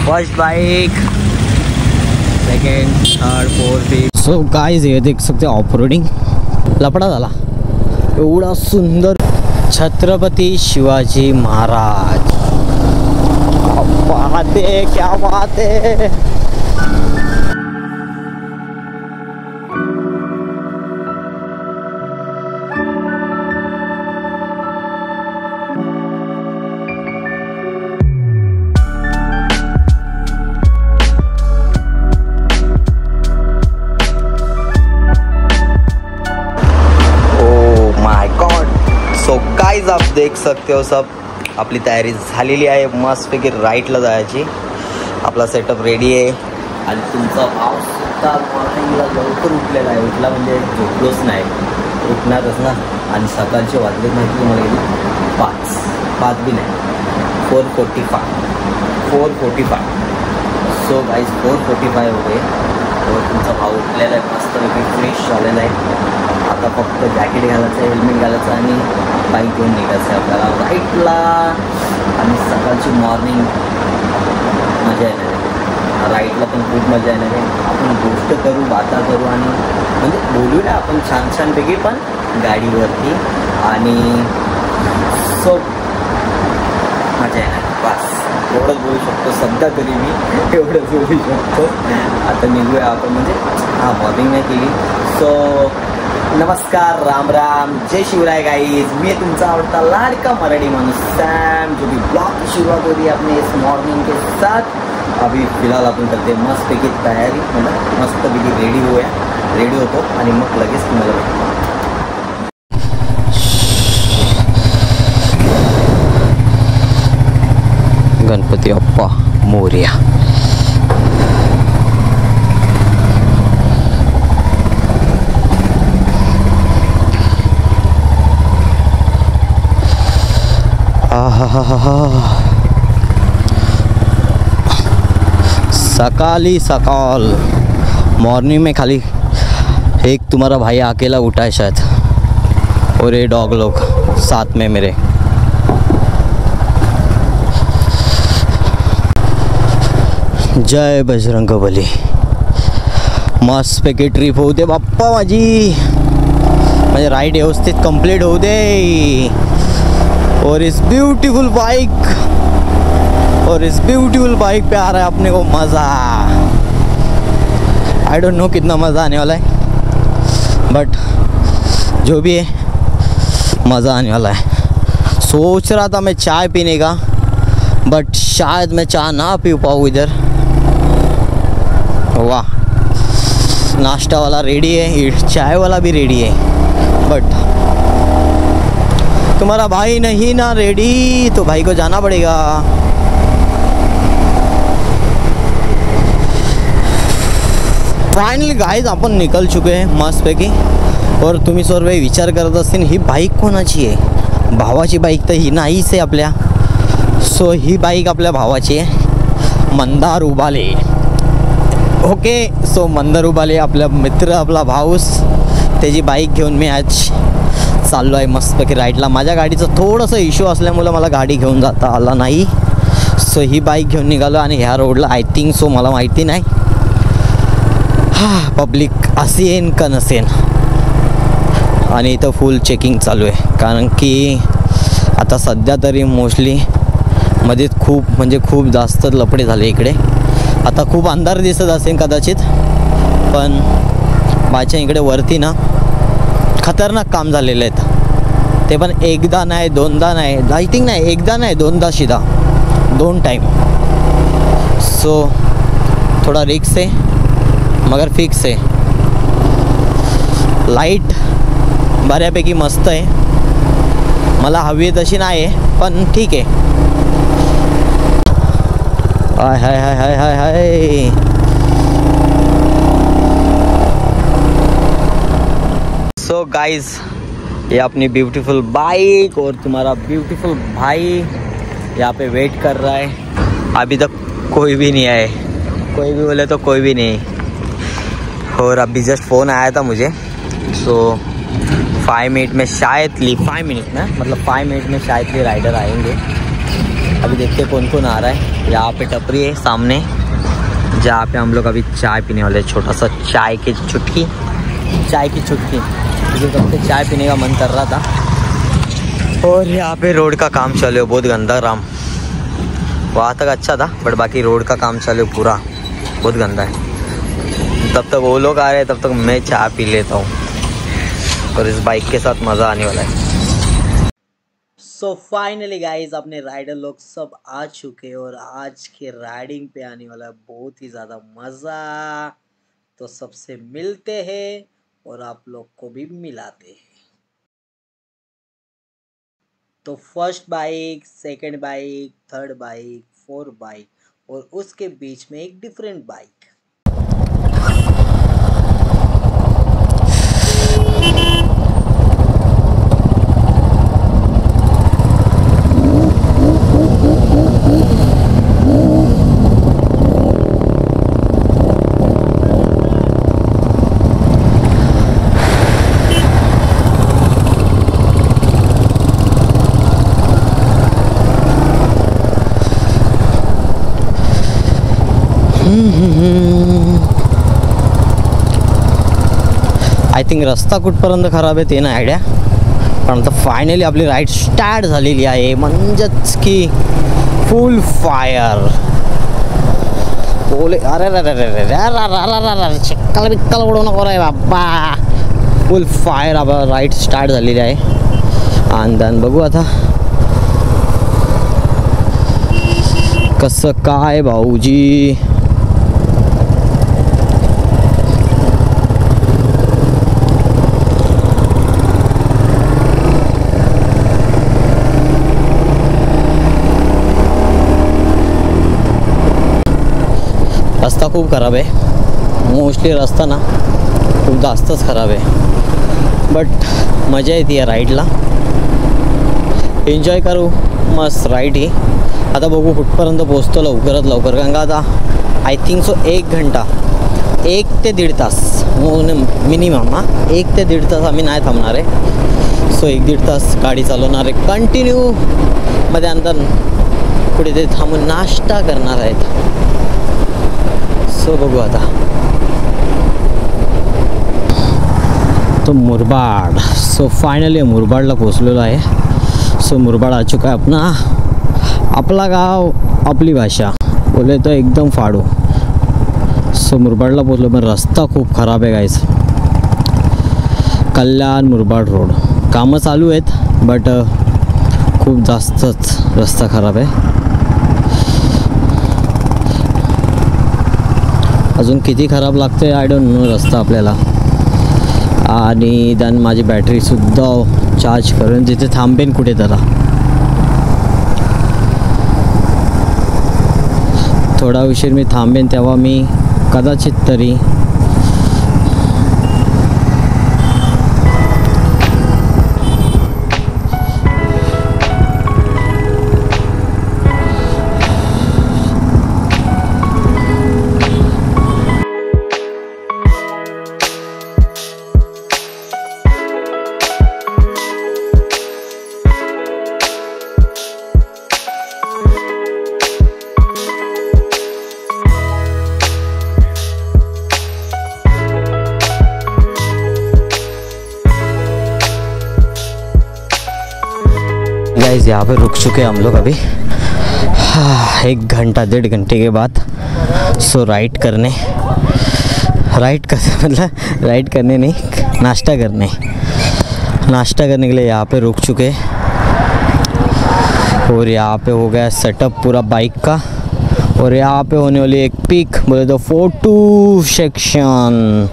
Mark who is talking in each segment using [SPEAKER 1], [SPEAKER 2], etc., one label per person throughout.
[SPEAKER 1] First bike, second, third, fourth, fifth. So guys हे देख सकते ऑफ रोडिंग लपडा झाला. एवढा सुंदर छत्रपती शिवाजी महाराज. क्या बात है. आप देख सकते हो सब आपली तयारी झालेली आहे. मस्तपैकी राईटला जायची. आपला सेटअप रेडी आहे. आणि तुमचा भाव सुद्धा मॉर्निंगला लवकर उठलेला आहे. उठला म्हणजे झोपलोच नाही, उठणारच ना. आणि सकाळचे वाजले माहिती तुम्हाला किती? 5 बी नाही, 4:45. सो गाईज 4:45 हो गए. तुमचा भाव उठलेला आहे, मस्तपैकी फ्रेश झालेला आहे. आता फक्त जॅकेट घालायचं आहे, हेल्मेट घालायचं आणि बाईक घेऊन निघायचं आहे आपल्याला राईटला. आणि सकाळची मॉर्निंग मजा येणार आहे. राईटला पण खूप मजा येणार आहे. आपण गोष्ट करू, बाता करू आणि म्हणजे बोलूया आपण छानपैकी पण गाडीवरती. आणि सो मजा येणार. बस एवढंच बोलू शकतो सध्या तरी मी, एवढंच बोलू शकतो. आता निघूया आपण, म्हणजे मॉर्निंग नाही केली. सो नमस्कार, राम राम, जय शिवराय गाइस. मी तुमचा आवडता लाडका मराठी माणूस सॅम, जो भी ब्लॉग की शुरुआत हो रही है अपने इस मॉर्निंग के साथ. अभी फिलहाल आपण करते मस्तपैकी तयारी, मतलब मस्तपैकी रेडी होतो आणि मग लगेच तुम्हाला भेटतो. गणपती बाप्पा मोरया. सकाल मॉर्निंग में खाली एक तुम्हारा भाई अकेला उठा है शायद, और ये डॉग लोग साथ में मेरे. जय बजरंगबली. मस्त पैकी ट्रिप होऊ दे बाप्पा माझी, म्हणजे राईड व्यवस्थित कंप्लीट होऊ दे. और इस ब्यूटीफुल बाइक पे आ रहा है अपने को मज़ा. आई डोंट नो कितना मज़ा आने वाला है, बट जो भी है मज़ा आने वाला है. सोच रहा था मैं चाय पीने का, बट शायद मैं चाय ना पी पाऊँ इधर. वाह, नाश्ता वाला रेडी है, चाय वाला भी रेडी है, बट तुम्हारा भाई नहीं ना रेडी, तो भाई को जाना पड़ेगा. फायनली गाइज आपण निकल चुके हैं मस्तपैकी. और तुम्ही सर्व विचार करत असतील ही बाईक कोणाची आहे. भावाची बाईक तर ही नाहीच आहे आपल्या. सो ही बाईक आपल्या भावाची आहे, मंदार उबाले. ओके, सो मंदार उबाले आपला मित्र, आपला भाऊस, त्याची बाईक घेऊन मी आज चाललो आहे मस्तपैकी राईडला. माझ्या गाडीचं थोडंसं इश्यू असल्यामुळं मला गाडी घेऊन जाता आला नाही. सो ही बाईक घेऊन निघालो आणि ह्या रोडला आय थिंक सो मला माहिती नाही पब्लिक असेन का नसेन. आणि इथं फुल चेकिंग चालू आहे, कारण की आता सध्या तरी मोस्टली मध्ये खूप जास्त लफडे झाले इकडे. आता खूप अंधार दिसत असेल कदाचित, पण माझ्या इकडे वरती ना खतरनाक काम झालेले आहेत. ते पण एकदा नाही, दोनदा नाही, आय थिंक नाही, एकदा नाही, दोनदा सीधा 2 टाइम. सो थोड़ा रिक्स है मगर फिक्स है. लाईट बऱ्यापैकी मस्त आहे, मला हवी तशी नाही आहे, पण ठीक आहे. हाय हाय हाय हाय हाय हाय. सो गाइज, ये अपनी ब्यूटीफुल बाइक और तुम्हारा ब्यूटीफुल भाई यहाँ पे वेट कर रहा है. अभी तक कोई भी नहीं आए, कोई भी बोले तो कोई भी नहीं. और अभी जस्ट फ़ोन आया था मुझे. सो 5 मिनट में शायद 5 मिनट में शायद राइडर आएंगे. अभी देखते हैं कौन कौन आ रहा है। यहाँ पे टपरी है सामने, जहाँ पे हम लोग अभी चाय पीने वाले, छोटा सा चाय की चुटकी मुझे कब से चाय पीने का मन कर रहा था। और यहाँ पे रोड का काम चालू है, बहुत गंदा राम। वहाँ तक अच्छा था बट बाकी रोड का काम चालू है पूरा, बहुत गंदा है। तब तक वो लोग आ रहे हैं, तब तक मैं चाय पी लेता हूँ और इस बाइक के साथ मज़ा आने वाला है। सो फाइनली गाइज अपने राइडर लोग सब आ चुके हैं और आज के राइडिंग पे आने वाला है बहुत ही ज़्यादा मज़ा। तो सबसे मिलते हैं और आप लोग को भी मिलाते हैं। तो first bike, second bike, third bike, fourth bike और उसके बीच में एक डिफरेंट बाइक। आय थिंक रस्ता कुठपर्यंत खराब आहे ते ना आयडिया, पण आता फायनली आपली राईड स्टार्ट झालेली आहे, म्हणजेच की फुल फायर बोले। अरे अरे चिक्कल बिक्कल उडू नको रे बाबा, फुल फायर आपला राईड स्टार्ट झालेली आहे। आणि देन बघू आता कसं काय भाऊजी। रस्ता खूप खराब आहे, मोस्टली रस्ता ना खूप जास्तच खराब आहे, बट मजा येते या राईडला, एन्जॉय करू मस्त राईड ही। आता बघू कुठपर्यंत पोचतो लवकरात लवकर, कारण का आता आय थिंक सो 1 घंटा 1 ते 1.5 तास मिनिमम, 1 ते 1.5 तास आम्ही नाही थांबणार आहे। सो 1-1.5 तास गाडी चालवणार आहे कंटिन्यू, मध्ये अंतर कुठेतरी थांबून नाश्ता करणार आहेत। सो बघू आता। तो मुरबाड, सो फायनली मुरबाडला पोचलेलो आहे। सो मुरबाड आ चुका है अपना, आपला गाव आपली भाषा बोले तो एकदम फाडू। सो मुरबाडला पोचलो, पण रस्ता खूप खराब आहे गाइस। कल्याण मुरबाड रोड कामं चालू आहेत, बट खूप जास्तच रस्ता खराब आहे। अजून किती खराब लागते आय डोंट नो रस्ता आपल्याला। आणि देन माझी बॅटरीसुद्धा चार्ज करून तिथे थांबेन कुठे जरा, थोडा उशीर मी थांबेन, तेव्हा मी कदाचित तरी गाइस यहाँ पे रुक चुके हैं हम लोग अभी 1 घंटा 1.5 घंटे के बाद। सो राइड करने नहीं, नाश्ता करने के लिए यहाँ पे रुक चुके। और यहाँ पे हो गया सेटअप पूरा बाइक का, और यहाँ पे होने वाली एक पिक बोले तो फोटो सेक्शन।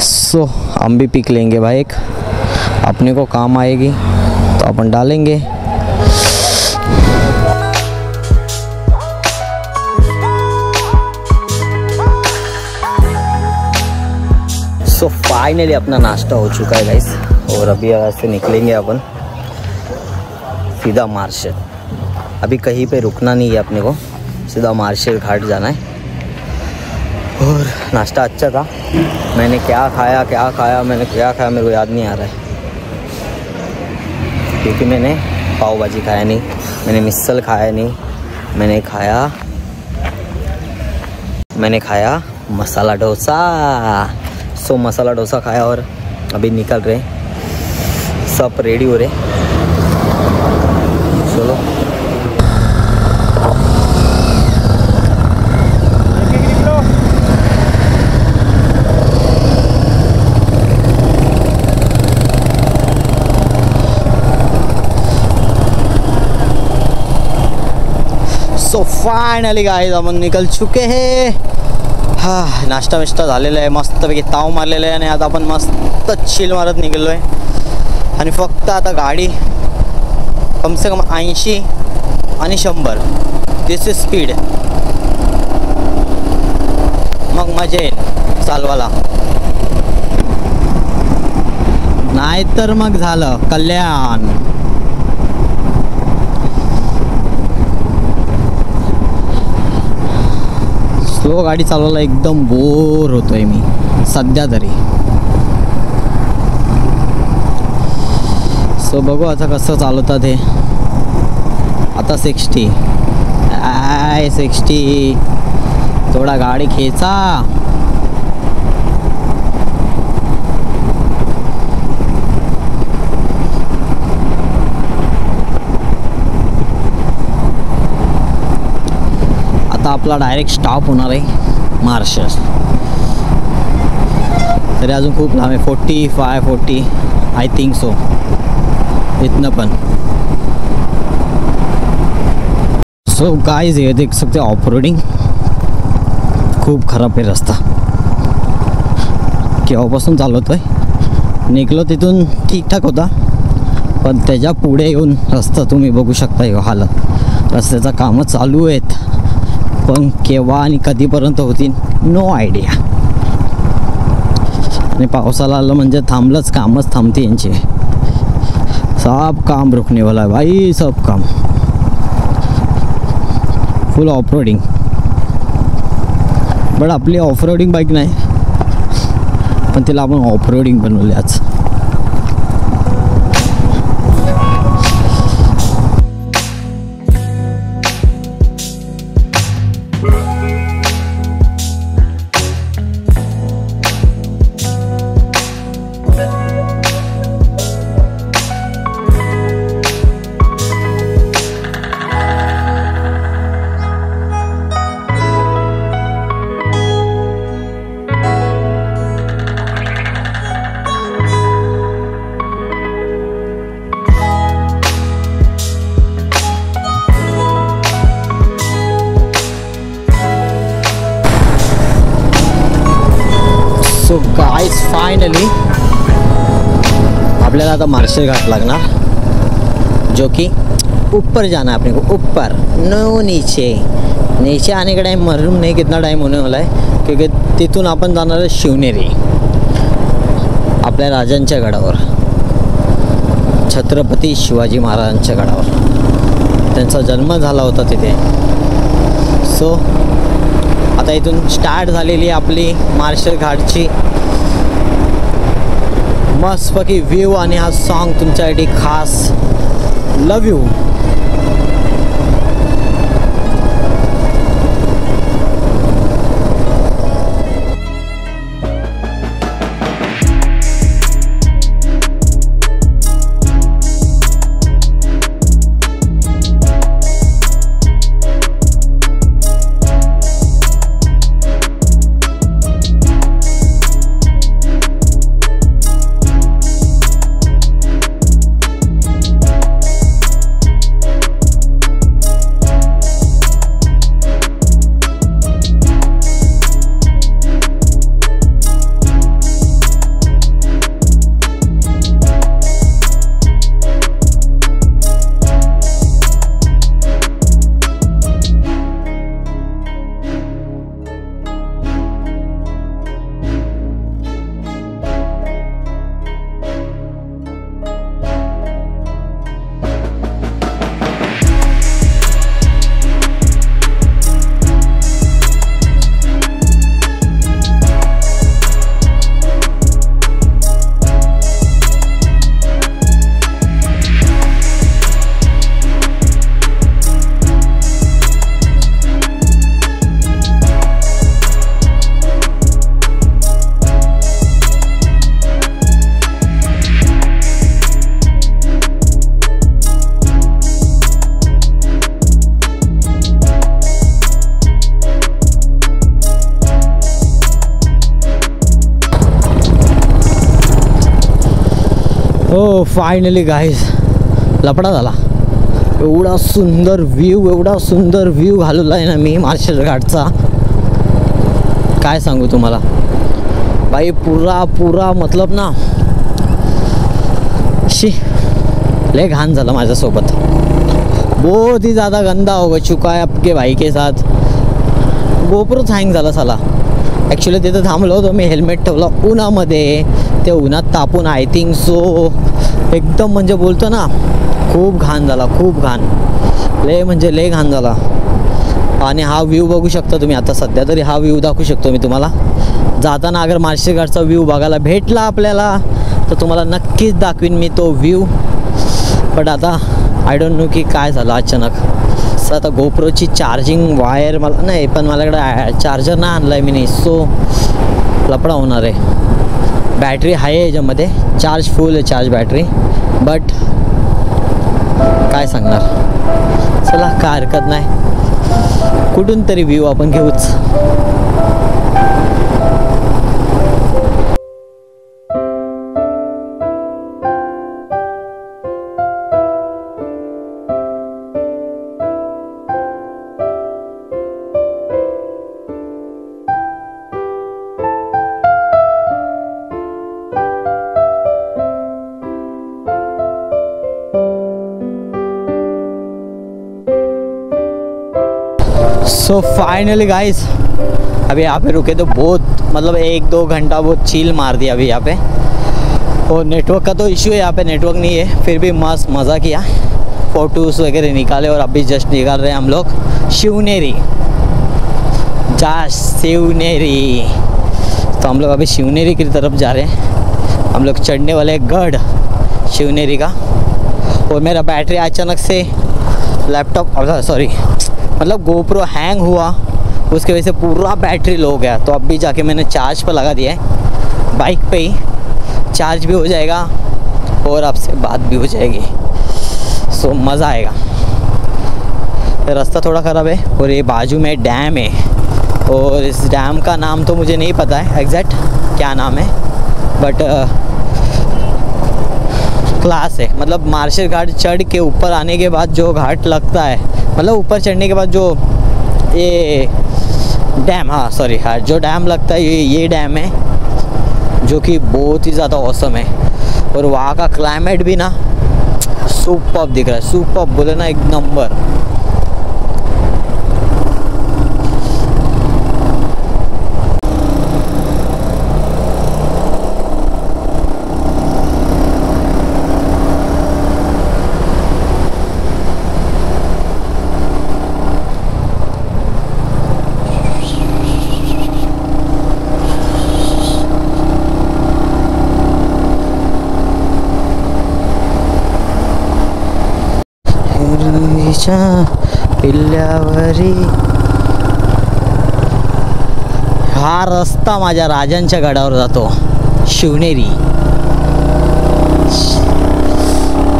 [SPEAKER 1] सो हम भी पिक लेंगे भाई, एक अपने को काम आएगी तो अपन डालेंगे। सो फाइनली अपना नाश्ता हो चुका है गाइस, और अभी यहाँ से निकलेंगे अपन सीधा मार्शल। अभी कहीं पे रुकना नहीं है अपने को, सीधा मार्शल घाट जाना है। और नाश्ता अच्छा था। मैंने क्या खाया मेरे को याद नहीं आ रहा है, क्योंकि मैंने पाव भाजी खाया नहीं। मैंने मिसल खाया नहीं, मैंने खाया मसाला डोसा। सो मसाला डोसा खाया और अभी निकल रहे, सब रेडी हो रहे। चलो सो फायनली गाईज आपण निकल चुके हैं। हा नाश्ता विष्टा झालेला आहे, मस्तपैकी ताव मारलेला आहे आणि आता आपण मस्त चिल मारत निघालो आहे। आणि फक्त आता गाडी कम से कम 80 आणि 100 दिस इज स्पीड, मग मजा येईल चालवायला, नाहीतर मग झालं कल्याण। स्लो गाडी चालवायला एकदम बोर होतोय मी सध्या तरी। सो बघू आता कसं चालवतात हे। आता 60 थोडा गाडी खेचा। आता आपला डायरेक्ट स्टॉप होणार आहे महाराष्ट्र। तरी अजून खूप लांब आहे, 45-40 आय थिंक सो इतना पण। सो गाइस ये देख सकते हो ऑफ रोडिंग खूप खराब आहे रस्ता। केव्हापासून चालवतोय, निघलो तिथून ठीकठाक होता, पण त्याच्या पुढे येऊन रस्ता तुम्ही बघू शकता हालत। रस्त्याचं कामं चालू आहेत, पण केव्हा आणि कधीपर्यंत होतील नो आयडिया। आणि पावसाला आलं म्हणजे थांबलंच, कामच थांबते यांचे। सब काम रुकने वाला है भाई, सब काम फुल ऑफ रोडिंग। बट आपली ऑफ रोडिंग बाईक नाही, पण तिला आपण ऑफ रोडिंग बनवले आज। सो गाइस फाइनली आपल्याला आता मार्शल घाट लगना, जो कि ऊपर जाना है अपने को, ऊपर नो नीचे आने का टाइम मालूम नहीं कितना टाइम होने वाला है, क्योंकि तिथून आपण जाणार आहे शिवनेरी, आपल्या राजांच्या गडावर, छत्रपती शिवाजी महाराजांच्या गडावर। त्यांचा जन्म झाला होता तिथे। सो आता इथून स्टार्ट झालेली आपली मार्शल घाटची मस्तपैकी व्ह्यू आणि हा सॉन्ग तुमच्यासाठी खास। Love you.
[SPEAKER 2] So finally guys लपडा झाला. एवढा सुंदर व्ह्यू घालवला आहे ना मी मार्शल घाटचा, काय सांगू तुम्हाला भाई. पुरा मतलब ना शी ले घाण झालं माझ्यासोबत. बहुत ही ज़्यादा गंदा हो चुका है आपके भाई के साथ. गोप्रोच हँग झाला साला. ॲक्च्युली तिथं थांबलो होतो मी, हेल्मेट ठेवलं उन्हामध्ये, ते उन्हात तापून आय थिंक सो एकदम म्हणजे बोलतो ना खूप घाण झाला, खूप घाण, ले म्हणजे ले घाण झाला. आणि हा व्ह्यू बघू शकता तुम्ही. आता सध्या तरी हा व्ह्यू दाखवू शकतो मी तुम्हाला. जाताना अगर मार्शल घाटचा व्ह्यू बघायला भेटला आपल्याला तर तुम्हाला नक्कीच दाखवीन मी तो व्ह्यू. बट आता आय डोंट नो की काय झालं अचानक. सर आता गोप्रोची चार्जिंग वायर मला नाही, पण माझ्याकडे चार्जर नाही आणला आहे मी नाही, सो लपडा होणार आहे. बॅटरी आहे याच्यामध्ये, चार्ज फुल आहे, चार्ज बॅटरी. बट काय सांगणार, चला काय हरकत नाही, कुठून तरी व्ह्यू आपण घेऊच. सो फाइनली गाइस अभी यहाँ पे रुके तो बहुत मतलब 1-2 घंटा बहुत चिल मार दिया अभी यहाँ पे. और नेटवर्क का तो इशू है यहाँ पे, नेटवर्क नहीं है, फिर भी मस्त मज़ा किया, फ़ोटोज़ वगैरह निकाले. और अभी जस्ट निकाल रहे हैं हम लोग शिवनेरी. शिवनेरी, तो हम लोग अभी शिवनेरी की तरफ जा रहे हैं. हम लोग चढ़ने वाले गढ़ शिवनेरी का. और मेरा बैटरी अचानक से लैपटॉप सॉरी मतलब गोप्रो हैंग हुआ, उसकी वजह से पूरा बैटरी लो हो गया. तो अब भी जाके मैंने चार्ज पर लगा दिया है, बाइक पे ही चार्ज भी हो जाएगा और आपसे बात भी हो जाएगी. सो मज़ा आएगा. रास्ता थोड़ा ख़राब है और ये बाजू में डैम है, और इस डैम का नाम तो मुझे नहीं पता है एग्जैक्ट क्या नाम है, बट क्लास है. मतलब मार्शल घाट चढ़ के ऊपर आने के बाद जो घाट लगता है, मतलब ऊपर चढ़ने के बाद जो ये डैम, हाँ सॉरी, हाँ जो डैम लगता है ये डैम है, जो कि बहुत ही ज़्यादा औसम है. और वहाँ का क्लाइमेट भी ना सुपर्ब दिख रहा है, सुपर्ब बोले ना, एक नंबर. पिल्ल्यावरी हा रस्ता माझ्या राजांच्या गडावर जातो, शिवनेरी.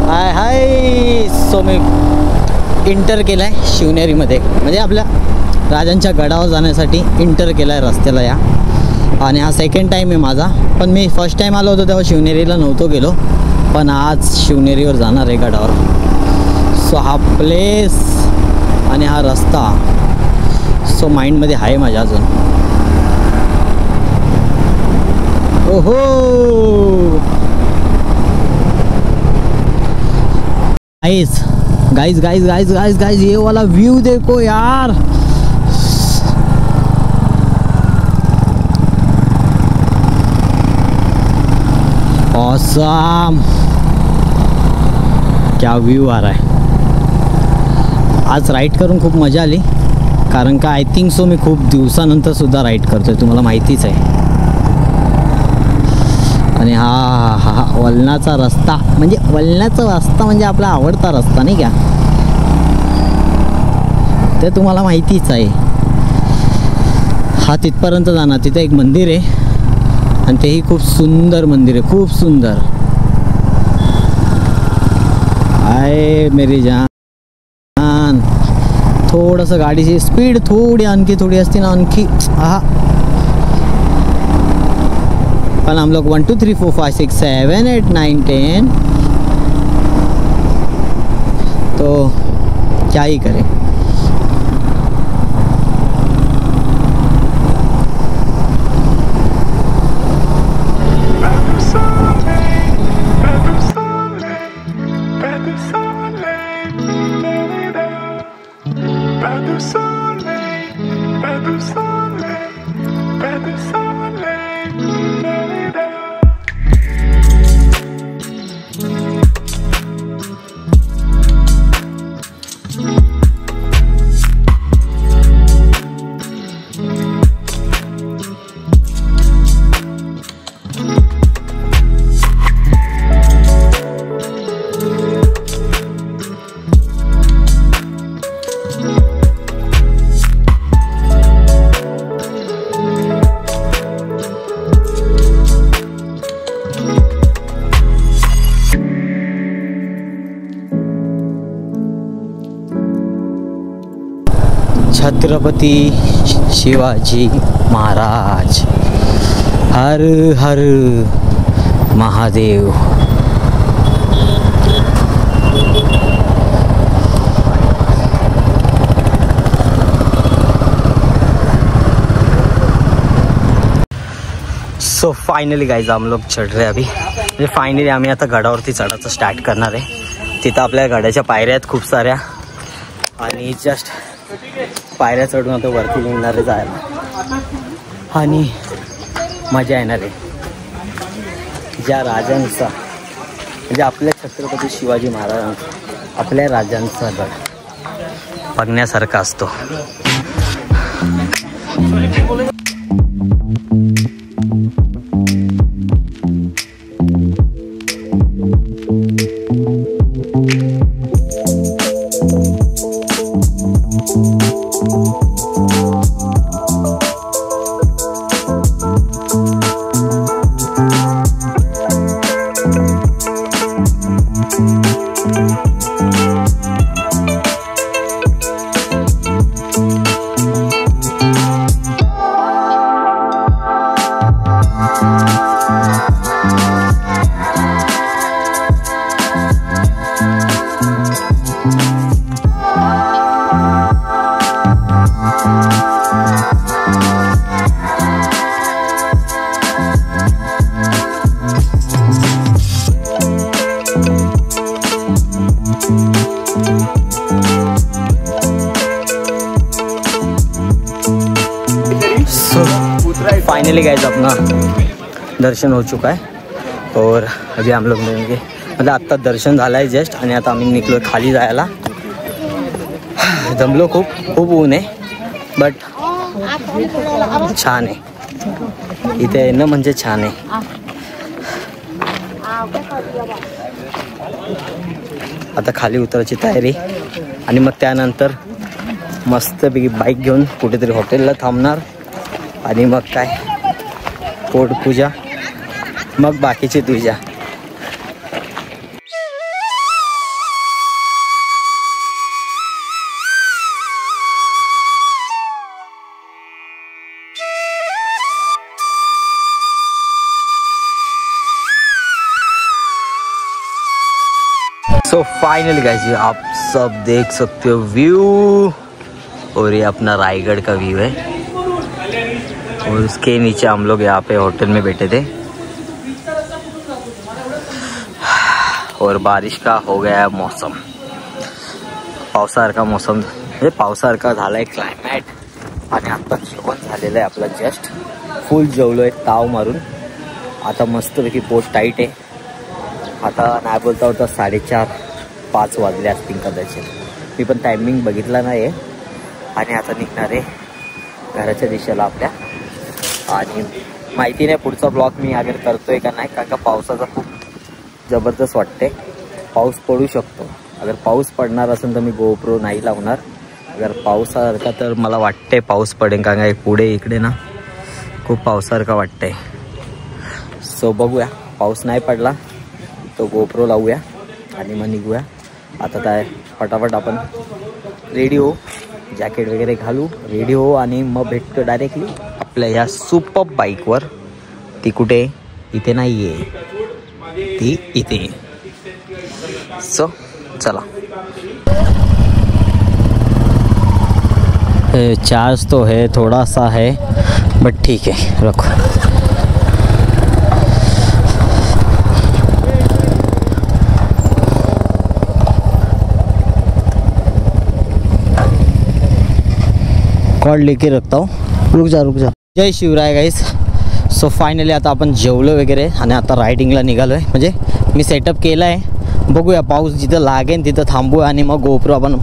[SPEAKER 2] हाय हाय. सो मी इंटर केला आहे शिवनेरीमध्ये, म्हणजे आपल्या राजांच्या गडावर जाण्यासाठी इंटर केला आहे रस्त्याला या. आणि हा सेकंड टाईम आहे माझा, पण मी फर्स्ट टाईम आलो होतो तेव्हा शिवनेरीला नव्हतो गेलो, पण आज शिवनेरीवर जाणार आहे गडावर. सो हा प्लेस आणि हा रस्ता सो माइंडमध्ये आहे माझ्या अजून. ओहो guys guys guys guys guys, ये वाला व्यू देखो यार. ऑसम, क्या व्यू आ रहा है. आज राईड करून खूप मजा आली, कारण का आय थिंक सो मी खूप दिवसानंतर सुद्धा राईड करतोय, तुम्हाला माहितीच आहे. आणि हा वलनाचा रस्ता, म्हणजे वलनाचा रस्ता म्हणजे आपला आवडता रस्ता नाही का, ते तुम्हाला माहितीच आहे. हा तिथपर्यंत जाणार, तिथे एक मंदिर आहे आणि तेही खूप सुंदर मंदिर आहे, खूप सुंदर. आय मेरी जान, थोडंसं गाडीची स्पीड आणखी थोडी असते ना, आणखी हा. पण हम लोग 1 2 3 4 5 6 7 8 9 10 तो क्या ही करें। छत्रपती शिवाजी महाराज, हर हर महादेव। सो फाइनली गाइज हम लोग चढ़ रहे अभी, म्हणजे फायनली आम्ही आता गडावरती चढायचं स्टार्ट करणार आहे। तिथं आपल्या गडाच्या पायऱ्या आहेत खूप साऱ्या आणि जस्ट पायऱ्या चढून आता वरती निघणार आहे जायला आणि मजा येणार आहे। ज्या राजांचा म्हणजे आपल्या छत्रपती शिवाजी महाराजांचा आपल्या राजांचा गड बघण्यासारखा असतो। फाइनली गाइस अपना दर्शन हो चुका है और अभी हम लोग मिलेंगे, मतलब आता दर्शन झाला आहे जस्ट आणि आता आम्ही निघलो खाली जायला। दमलो खूप खूप ऊन आहे बट छान आहे इथे येणं म्हणजे छान आहे। आता खाली उतरायची तयारी आणि मग त्यानंतर मस्तपैकी बाईक घेऊन कुठेतरी हॉटेलला थांबणार आणि मग काय पोटपूजा मग बाकीची तुझ्या। सो फाइनली गाइस आप सब देख सकते हो व्यू, और ये अपना रायगढ़ का व्यू है और उसके नीचे हम लोग यहाँ पे होटल में बैठे थे और बारिश का हो गया मौसम, पावसासारखा मौसम म्हणजे पावसासारखा झाला आहे क्लायमेट। आणि आता जेवण झालेलं आहे आपलं जस्ट, फुल जेवलो आहे ताव मारून, आता मस्तपैकी पोट टाईट आहे। आता नाही बोलता होता 4:30-5 वाजले असतील कदाचित, मी पण टायमिंग बघितला नाही आहे। आणि आता निघणार आहे घराच्या दिशेला आपल्या, आणि माहिती नाही पुढचा ब्लॉग मी अगर करतोय का नाही, कारण का पावसाचा खूप जबरदस्त वाटते, पाऊस पडू शकतो। अगर पाऊस पडणार असेल तर मी गोप्रो नाही लावणार, अगर पावसासारखा तर मला वाटते पाऊस पडेल, कारण का पुढे इकडे ना खूप पावसासारखा वाटतंय। सो बघूया, पाऊस नाही पडला तो गोप्रो लावूया आणि मग निघूया। आता काय फटाफट आपण रेडी हो, जॅकेट वगैरे घालू, रेडी हो आणि मग भेटतो डायरेक्टली आपल्या ह्या सुपर बाईकवर। ती कुठे? इथे नाही आहे, ती इथे। सो चला। चार्ज तो है, थोड़ा सा है, बट ठीक है, रखो। कॉर्ड लेके रखता हूँ, रुक जा। जय शिवराय गाईस. सो फायनली आता आपण जेवलो वगैरे आणि आता रायडिंगला निघालो आहे. म्हणजे मी सेटअप केला आहे, बघूया पाऊस जिथं लागेल तिथं थांबू आणि मग गोप्रो आपण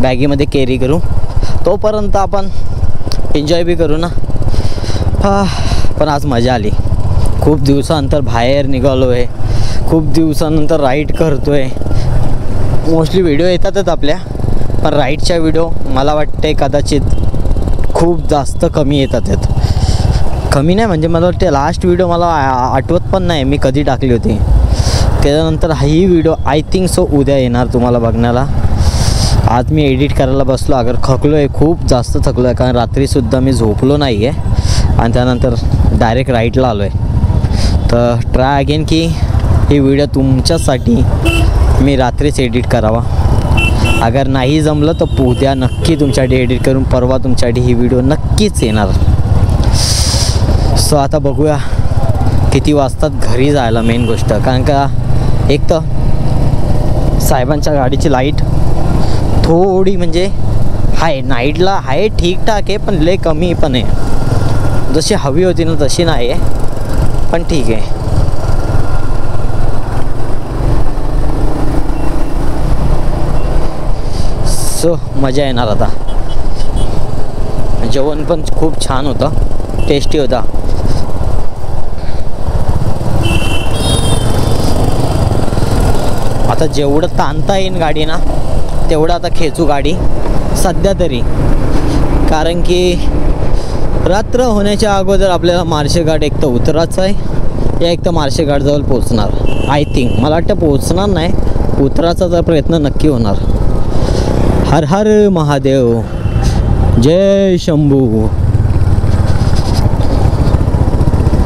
[SPEAKER 2] बॅगीमध्ये कॅरी करू. तोपर्यंत आपण एन्जॉय बी करू ना. पण आज मजा आली. खूप दिवसानंतर बाहेर निघालो आहे, खूप दिवसानंतर राईड करतो आहे. मोस्टली व्हिडिओ येतातच आपल्या, पण राईडच्या व्हिडिओ मला वाटते कदाचित खूप जास्त कमी येतात. कमी नाही म्हणजे मला वाटते लास्ट व्हिडिओ मला आठवत पण नाही मी कधी टाकली होती. त्याच्यानंतर ही व्हिडिओ आय थिंक सो उद्या येणार तुम्हाला बघण्याला. आज मी एडिट करायला बसलो, अगर थकलो आहे, खूप जास्त थकलो आहे, कारण रात्रीसुद्धा मी झोपलो नाही आहे आणि त्यानंतर डायरेक्ट राईडला आलो आहे. तर ट्राय अगेन की ही व्हिडिओ तुमच्यासाठी मी रात्रीच एडिट करावा. अगर नाही जमलं तर उद्या नक्की तुमच्यासाठी एडिट करून परवा तुमच्यासाठी ही व्हिडिओ नक्कीच येणार. सो आता बघूया किती वाजतात घरी जायला. मेन गोष्ट कारण का एक तर साहेबांच्या गाडीची लाईट थोडी म्हणजे आहे, नाईटला आहे ठीकठाक आहे, पण लय कमी पण आहे. जशी हवी होती ना तशी नाही आहे, पण ठीक आहे. सो मजा येणार आता. जेवण पण खूप छान होतं, टेस्टी होता. आता जेवढं ताणता येईन गाडी ना तेवढं आता खेचू गाडी सध्या तरी, कारण की रात्र होण्याच्या अगोदर आपल्याला मार्शेघाट एक तर उतरायचं आहे, या एक तर मार्शेघाटजवळ पोचणार. आय थिंक मला वाटतं पोचणार नाही, उतराचा तर प्रयत्न नक्की होणार. हर हर महादेव, जय शंभू.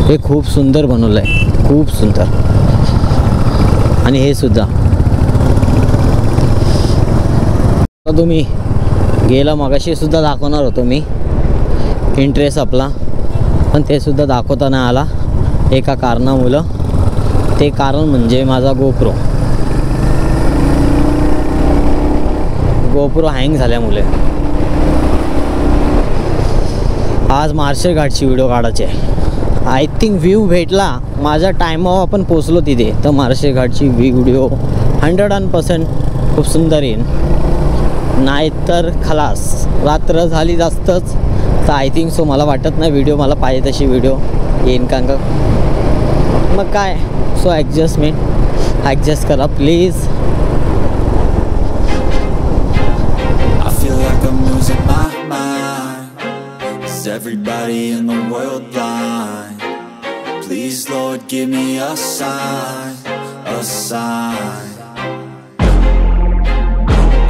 [SPEAKER 2] हे खूप सुंदर बनवलं आहे, खूप सुंदर. आणि हे सुद्धा तुम्ही गेला मगाशी सुद्धा दाखवणार होतो मी इंटरेस्ट आपला, पण ते सुद्धा दाखवता नाही आला एका कारणामुळं. ते कारण म्हणजे माझा गोप्रो हँग झाल्यामुळे. आज मार्शेघाटची व्हिडिओ काढायची आहे. आय थिंक व्ह्यू भेटला माझ्या टायमावर आपण पोचलो तिथे, तर मार्शेघाटची व्हिडिओ 100% खूप सुंदर येईल. नाहीतर खलास रात्र झाली जास्तच, तर आय थिंक सो मला वाटत नाही व्हिडिओ मला पाहिजे तशी व्हिडिओ येईन. का मग काय, सो ॲडजस्ट करा please.
[SPEAKER 3] Everybody in the world blind? Please Lord give me a sign, a sign.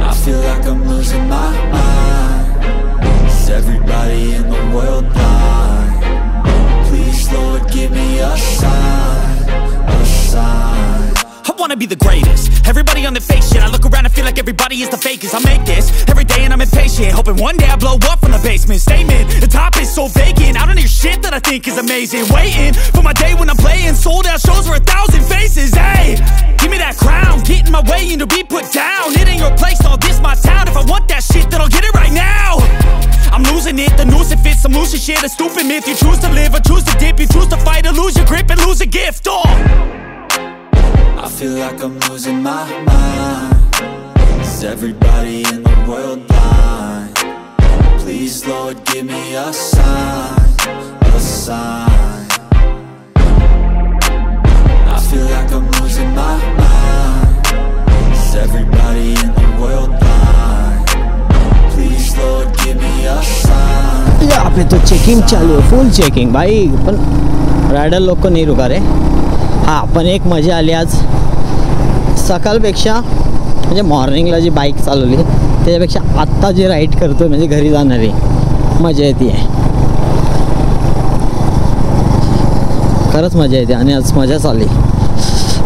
[SPEAKER 3] I feel like I'm losing my mind. Is everybody in the world blind? Please Lord give me a sign, a sign. I wanna be the greatest. Everybody on the fake shit. I look around and feel like everybody is the fakest. I make this every day and I'm impatient, hoping one day I blow up from the basement. Statement, the top is so vacant. I don't hear shit that I think is amazing. Waiting for my day when I'm playing sold out shows for 1,000 faces. Hey, give me that crown, get in my way and to be put down. It ain't your place, all this my town. If I want that shit, then I'll get it right now. I'm losing it, the noose it fits. I'm losing shit, a stupid myth. You choose to live or choose to dip. You choose to fight or lose your grip and lose a gift. I feel like I'm losing my mind. Is everybody in the world blind? Please Lord give me a sign, a sign. I feel like I'm losing my mind. Is everybody in the world blind? Please Lord give me a sign.
[SPEAKER 2] यहाँ पे तो checking चालू है, full checking भाई. पण rider लोक को नहीं रुका रे. हां पण एक मजा आली आज सकाळपेक्षा, म्हणजे मॉर्निंगला जी बाईक चालवली त्याच्यापेक्षा आत्ता जे राईड करतो म्हणजे घरी जाणारी मजा येते. खरंच मजा येते आणि आज मजा चालली.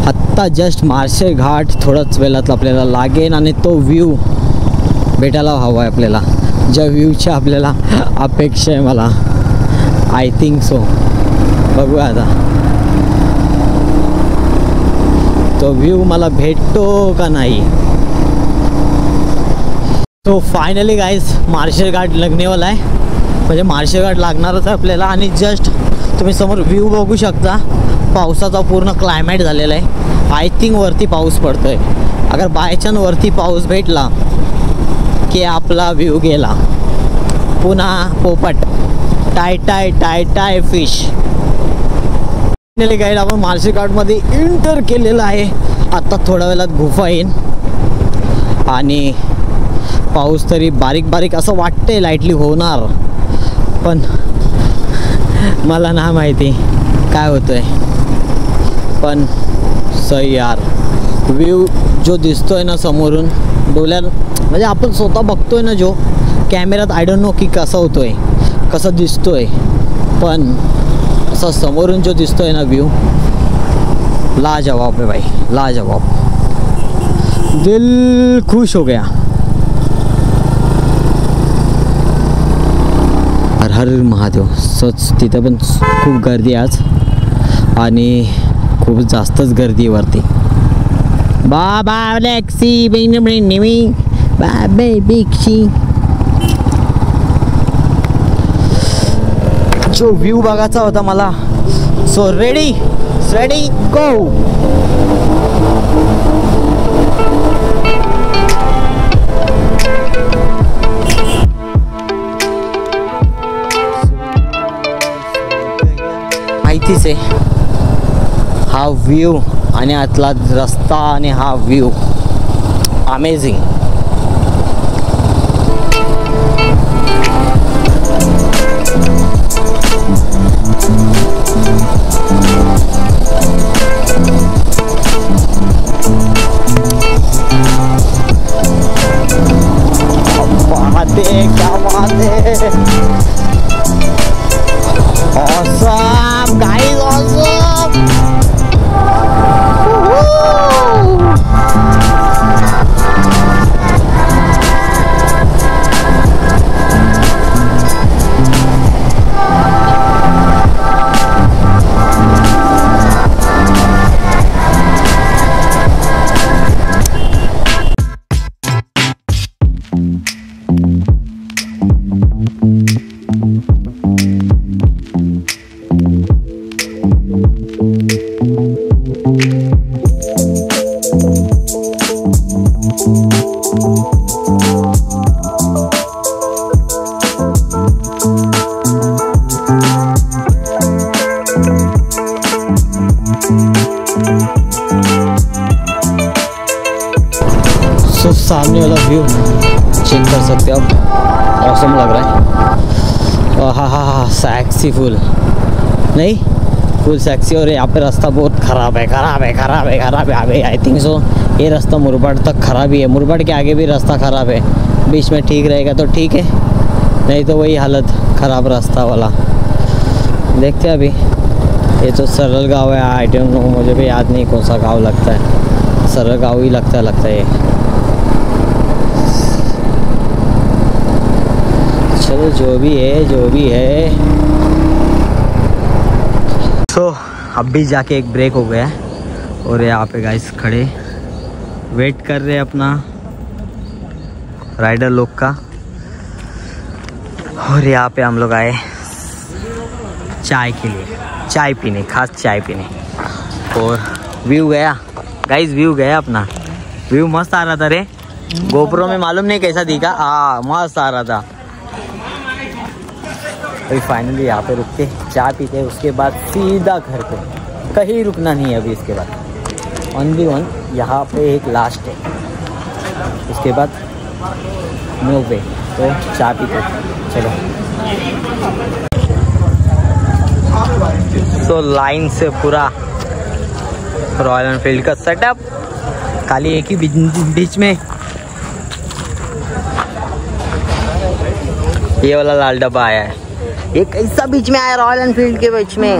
[SPEAKER 2] आत्ता जस्ट मार्शेघाट थोड्याच वेळात आपल्याला लागेल आणि तो व्ह्यू भेटायला हवा आहे आपल्याला. ज्या व्ह्यूची आपल्याला अपेक्षा आहे मला. I think so. बघूया आता तो व्ह्यू मला भेटतो का नाही. तो फायनली गाईज मार्शल घाट लगनेवाला आहे, म्हणजे मार्शल घाट लागणारच आहे आपल्याला. आणि जस्ट तुम्ही समोर व्ह्यू बघू शकता. पावसाचा पूर्ण क्लायमेट झालेला आहे. आय थिंक वरती पाऊस पडतो आहे. अगर बाय चान्स वरती पाऊस भेटला की आपला व्ह्यू गेला. पुन्हा पोपट टाय टाय टाय टाय फिश. फायनली गाईड आपण मार्शल घाटमध्ये एंटर केलेलं आहे. आत्ता थोड्या वेळात गुफा येईन आणि पाऊस तरी बारीक बारीक असं वाटतंय लाईटली होणार, पण मला नाही माहिती काय होतंय. पण सही यार, व्ह्यू जो दिसतोय ना समोरून डोळ्यात, म्हणजे आपण स्वतः बघतोय ना जो कॅमेऱ्यात, आय डोंट नो की कसं होतोय कसं दिसतोय, पण असं समोरून जो दिसतोय ना व्ह्यू, लाजवाब है भाई, लाजवाब. दिल खुश हो गया. हर हर महादेव. सच तिथं पण खूप गर्दी आज आणि खूप जास्तच गर्दी वरती. बाबा लेक्सी बेनी बाबे बिक्षी. जो व्ह्यू बघायचा होता मला. सो रेडी गो. माहितीच आहे हा व्ह्यू आणि आतला रस्ता आणि हा व्ह्यू अमेझिंग. क्या बात है. Awesome guys, awesome. सो सामने वाला व्यू चेक कर सकते हो आप. ऑसम लग रहा है. हाँ सैक्सी फुल नहीं, फुल सैक्सी. और यहाँ पे रास्ता बहुत ख़राब है. आई थिंक सो ये रास्ता मुरबाड तक ख़राब ही है. मुरबाड के आगे भी रास्ता ख़राब है. बीच में ठीक रहेगा तो ठीक है, नहीं तो वही हालत ख़राब रास्ता वाला. देखते हैं अभी. ये तो सरल गाँव है. आई डोंट नो, मुझे भी याद नहीं कौन सा गाँव लगता है. सरल गाँव ही लगता है ये. चलो जो भी है. तो अब भी जाके एक ब्रेक हो गया है और यहाँ पे गाइस खड़े वेट कर रहे हैं अपना राइडर लोग का. और यहाँ पे हम लोग आए चाय के लिए, चाय पीने, खास चाय पीने. और व्यू गया गाइस, व्यू गया अपना. व्यू मस्त आ रहा था रे. गोप्रो में मालूम नहीं कैसा दिखा. मस्त आ रहा था. अभी फाइनली यहाँ पे रुक के चाय पीते हैं. उसके बाद सीधा घर पे, कहीं रुकना नहीं है अभी. इसके बाद ओनली वन यहाँ पे एक लास्ट है, उसके बाद नो वे. तो चाय पीते चलो. तो लाइन से पूरा रॉयल एनफील्ड का सेटअप, खाली एक ही बीच में ये वाला लाल डब्बा आया है. ये कैसा बीच में आया रॉयल एनफील्ड के बीच में.